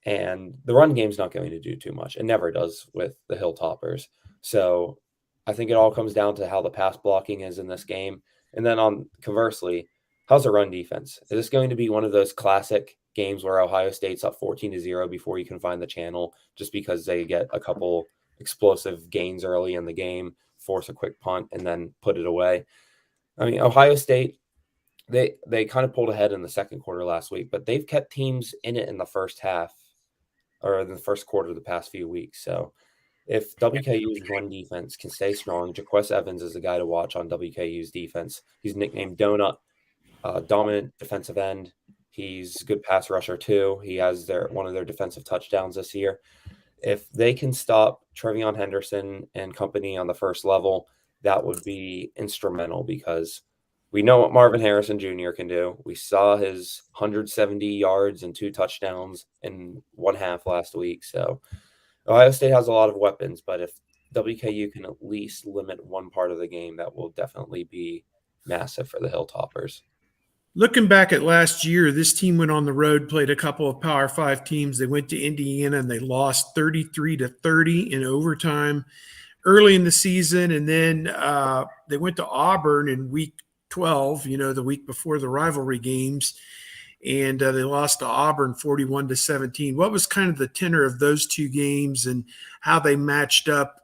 And the run game's not going to do too much. It never does with the Hilltoppers. So I think it all comes down to how the pass blocking is in this game. And then conversely, how's the run defense? Is this going to be one of those classic games where Ohio State's up 14-0 before you can find the channel, just because they get a couple explosive gains early in the game, force a quick punt, and then put it away. I mean, Ohio State, they kind of pulled ahead in the second quarter last week, but they've kept teams in it in the first half or in the first quarter of the past few weeks. So if WKU's run defense can stay strong, Jaquez Evans is the guy to watch on WKU's defense. He's nicknamed Donut, dominant defensive end. He's a good pass rusher too. He has one of their defensive touchdowns this year. If they can stop Trevion Henderson and company on the first level, that would be instrumental, because we know what Marvin Harrison Jr. can do. We saw his 170 yards and 2 touchdowns in one half last week. So Ohio State has a lot of weapons, but if WKU can at least limit one part of the game, that will definitely be massive for the Hilltoppers. Looking back at last year, this team went on the road, played a couple of Power 5 teams. They went to Indiana and they lost 33-30 in overtime early in the season. And then they went to Auburn in week 12, the week before the rivalry games. And they lost to Auburn 41-17. What was kind of the tenor of those two games and how they matched up,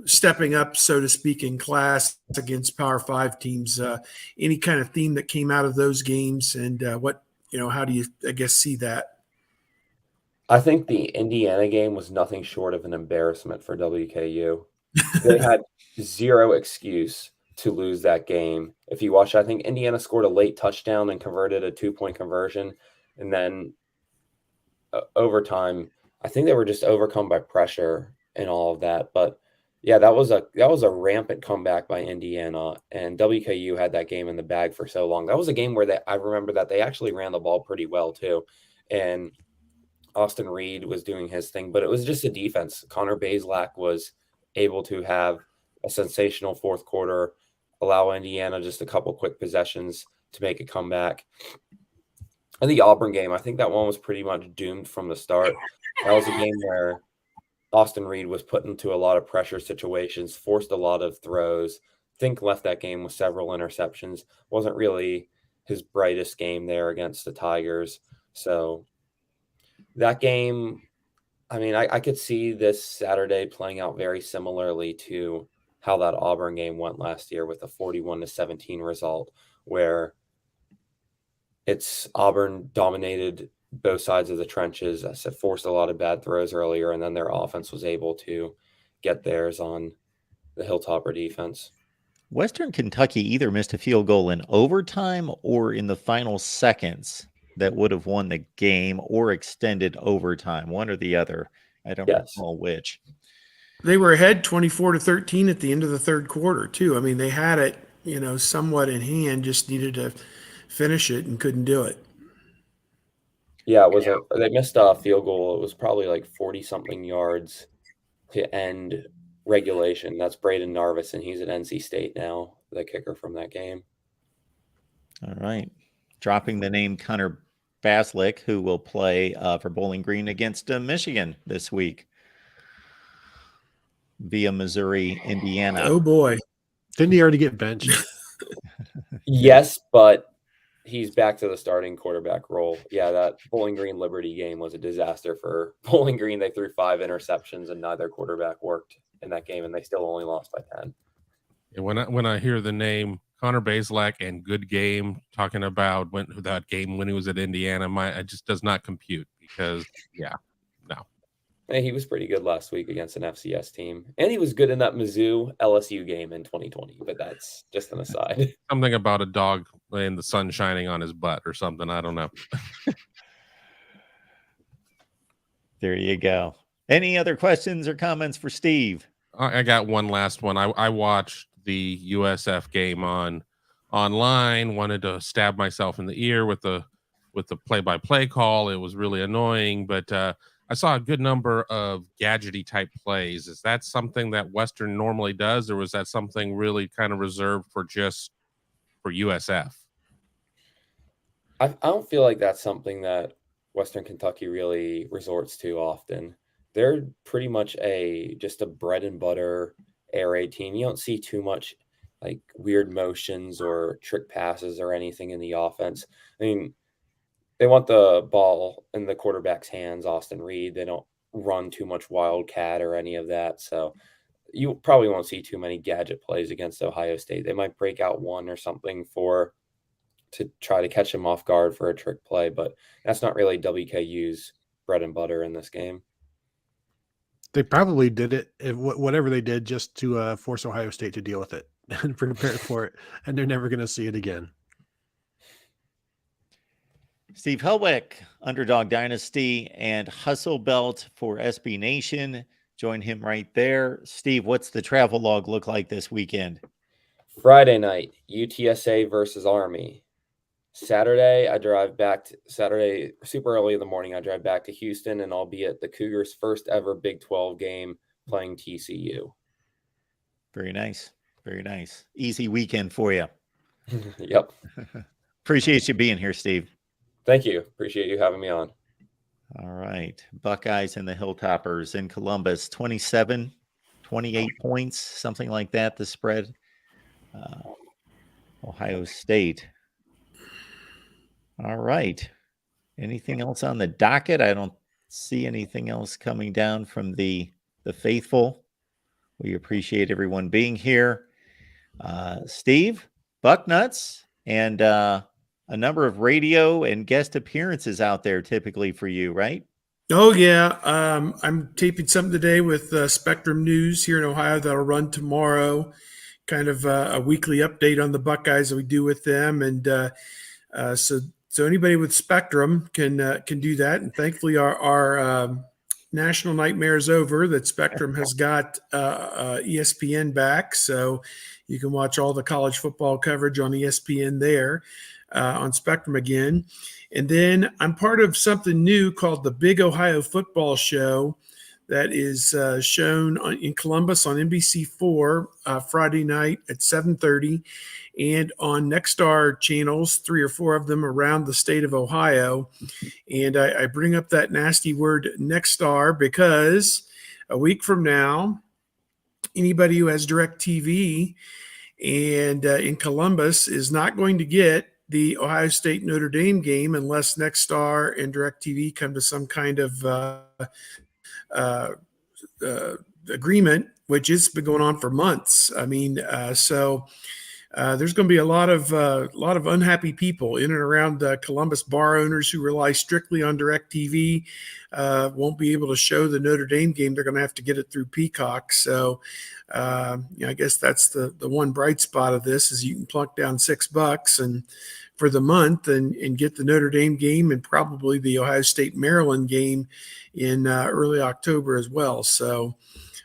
stepping up, so to speak, in class against Power 5 teams? Any kind of theme that came out of those games, and how do you, see that? I think the Indiana game was nothing short of an embarrassment for WKU. They had zero excuse to lose that game. If you watch, I think Indiana scored a late touchdown and converted a 2-point conversion. And then overtime, I think they were just overcome by pressure and all of that. But yeah, that was a rampant comeback by Indiana, and WKU had that game in the bag for so long. That was a game where I remember that they actually ran the ball pretty well too. And Austin Reed was doing his thing, but it was just a defense. Connor Bazelak was able to have a sensational fourth quarter, allow Indiana just a couple quick possessions to make a comeback. And the Auburn game, I think that one was pretty much doomed from the start. That was a game where Austin Reed was put into a lot of pressure situations, forced a lot of throws. Think left that game with several interceptions. Wasn't really his brightest game there against the Tigers. So that game, I mean, I could see this Saturday playing out very similarly to how that Auburn game went last year with a 41-17 result, where it's Auburn dominated both sides of the trenches. I said, forced a lot of bad throws earlier, and then their offense was able to get theirs on the Hilltopper defense. Western Kentucky either missed a field goal in overtime or in the final seconds that would have won the game, or extended overtime, one or the other. I don't recall which. They were ahead 24-13 at the end of the third quarter too. I mean, they had it, somewhat in hand, just needed to finish it and couldn't do it. Yeah, they missed a field goal. It was probably like 40-something yards to end regulation. That's Braden Narvis, and he's at NC State now, the kicker from that game. All right. Dropping the name Connor Bazelak, who will play for Bowling Green against Michigan this week via Missouri, Indiana. Oh, boy. Didn't he already get benched? Yes, but he's back to the starting quarterback role. Yeah, that Bowling Green Liberty game was a disaster for Bowling Green. They threw 5 interceptions, and neither quarterback worked in that game, and they still only lost by 10. And when I hear the name Connor Bazelak and good game, talking about that game when he was at Indiana, it just does not compute, because no. And he was pretty good last week against an FCS team, and he was good in that Mizzou LSU game in 2020. But that's just an aside. Something about a dog in the sun shining on his butt or something. I don't know. There you go. Any other questions or comments for Steve? I got one last one. I watched the USF game online, wanted to stab myself in the ear with the play-by-play call. It was really annoying, but I saw a good number of gadgety type plays. Is that something that Western normally does, or was that something really kind of reserved for USF? I don't feel like that's something that Western Kentucky really resorts to often. They're pretty much just a bread and butter air raid team. You don't see too much like weird motions or trick passes or anything in the offense. I mean, they want the ball in the quarterback's hands, Austin Reed. They don't run too much wildcat or any of that. So you probably won't see too many gadget plays against Ohio State. They might break out one or something to try to catch him off guard for a trick play, but that's not really WKU's bread and butter in this game. They probably did it, whatever they did, just to force Ohio State to deal with it and prepare for it, and they're never going to see it again. Steve Helwick, Underdog Dynasty, and Hustle Belt for SB Nation. Join him right there. Steve, what's the travel log look like this weekend? Friday night, UTSA versus Army. Saturday super early in the morning, I drive back to Houston, and I'll be at the Cougars' first ever Big 12 game playing TCU. Very nice. Very nice. Easy weekend for you. Yep. Appreciate you being here, Steve. Thank you. Appreciate you having me on. All right. Buckeyes and the Hilltoppers in Columbus, 27, 28 points, something like that, the spread. Ohio State. All right. Anything else on the docket? I don't see anything else coming down from the faithful. We appreciate everyone being here. Steve, Bucknuts, and a number of radio and guest appearances out there typically for you, right? Oh, yeah. I'm taping something today with Spectrum News here in Ohio that'll run tomorrow. Kind of a weekly update on the Buckeyes that we do with them. And so anybody with Spectrum can do that. And thankfully, our national nightmare is over, that Spectrum has got ESPN back. So you can watch all the college football coverage on ESPN there on Spectrum again. And then I'm part of something new called the Big Ohio Football Show that is shown in Columbus on NBC4 Friday night at 7:30, and on Nexstar channels, 3 or 4 of them around the state of Ohio. And I bring up that nasty word Nexstar because a week from now, anybody who has DirecTV and in Columbus is not going to get the Ohio State Notre Dame game unless Nexstar and DirecTV come to some kind of agreement, which has been going on for months. I mean, so there's going to be a lot of unhappy people in and around Columbus. Bar owners who rely strictly on DirecTV won't be able to show the Notre Dame game. They're going to have to get it through Peacock. So I guess that's the one bright spot of this is you can plunk down $6 and for the month and get the Notre Dame game and probably the Ohio State Maryland game in early October as well. So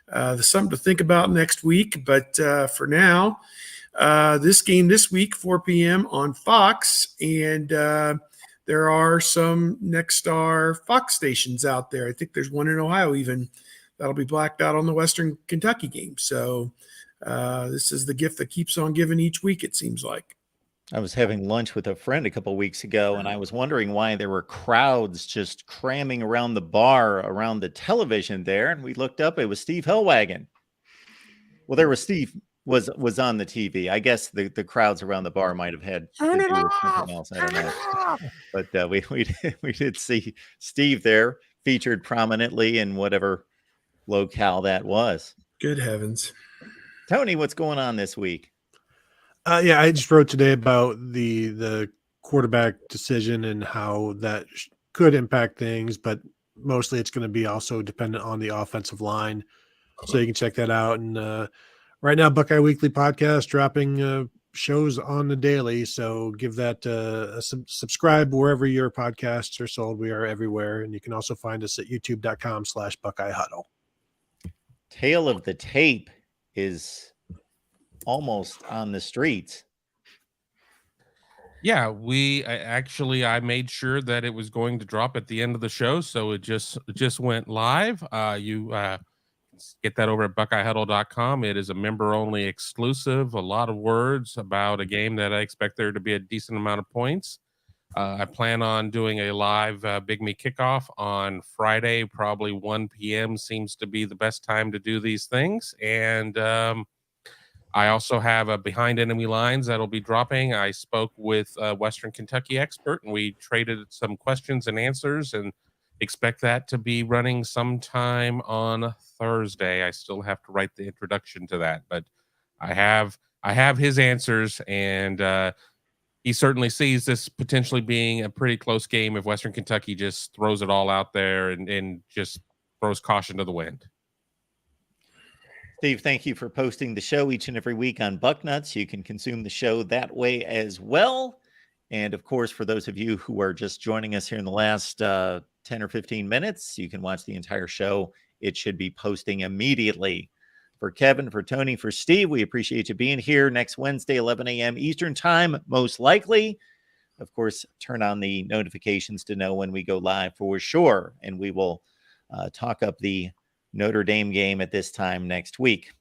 there's something to think about next week. But for now, this game this week, 4 p.m. on Fox, and there are some Nexstar Fox stations out there. I think there's one in Ohio even that'll be blacked out on the Western Kentucky game. So this is the gift that keeps on giving each week, it seems like. I was having lunch with a friend a couple of weeks ago, and I was wondering why there were crowds just cramming around the bar, around the television there. And we looked up, it was Steve Hellwagon. Well, there was Steve was on the TV. I guess the crowds around the bar might have had to do with something else. I don't know. But we did see Steve there featured prominently in whatever locale that was. Good heavens. Tony, what's going on this week? Yeah, I just wrote today about the quarterback decision and how that could impact things, but mostly it's going to be also dependent on the offensive line. So you can check that out. And right now, Buckeye Weekly Podcast dropping shows on the daily. So give that a subscribe wherever your podcasts are sold. We are everywhere. And you can also find us at youtube.com/Buckeye Huddle. Tale of the Tape is almost on the streets. Yeah, I made sure that it was going to drop at the end of the show, so it just went live. You get that over at BuckeyeHuddle.com. It is a member-only exclusive. A lot of words about a game that I expect there to be a decent amount of points. I plan on doing a live Big Me kickoff on Friday, probably 1 p.m. seems to be the best time to do these things. And I also have a Behind Enemy Lines that'll be dropping. I spoke with a Western Kentucky expert, and we traded some questions and answers, and expect that to be running sometime on Thursday. I still have to write the introduction to that, but I have his answers, and he certainly sees this potentially being a pretty close game if Western Kentucky just throws it all out there and just throws caution to the wind. Steve, thank you for posting the show each and every week on Bucknuts. You can consume the show that way as well. And of course, for those of you who are just joining us here in the last 10 or 15 minutes, you can watch the entire show. It should be posting immediately. For Kevin, for Tony, for Steve, we appreciate you being here next Wednesday, 11 a.m. Eastern time, most likely. Of course, turn on the notifications to know when we go live for sure. And we will talk up the Notre Dame game at this time next week.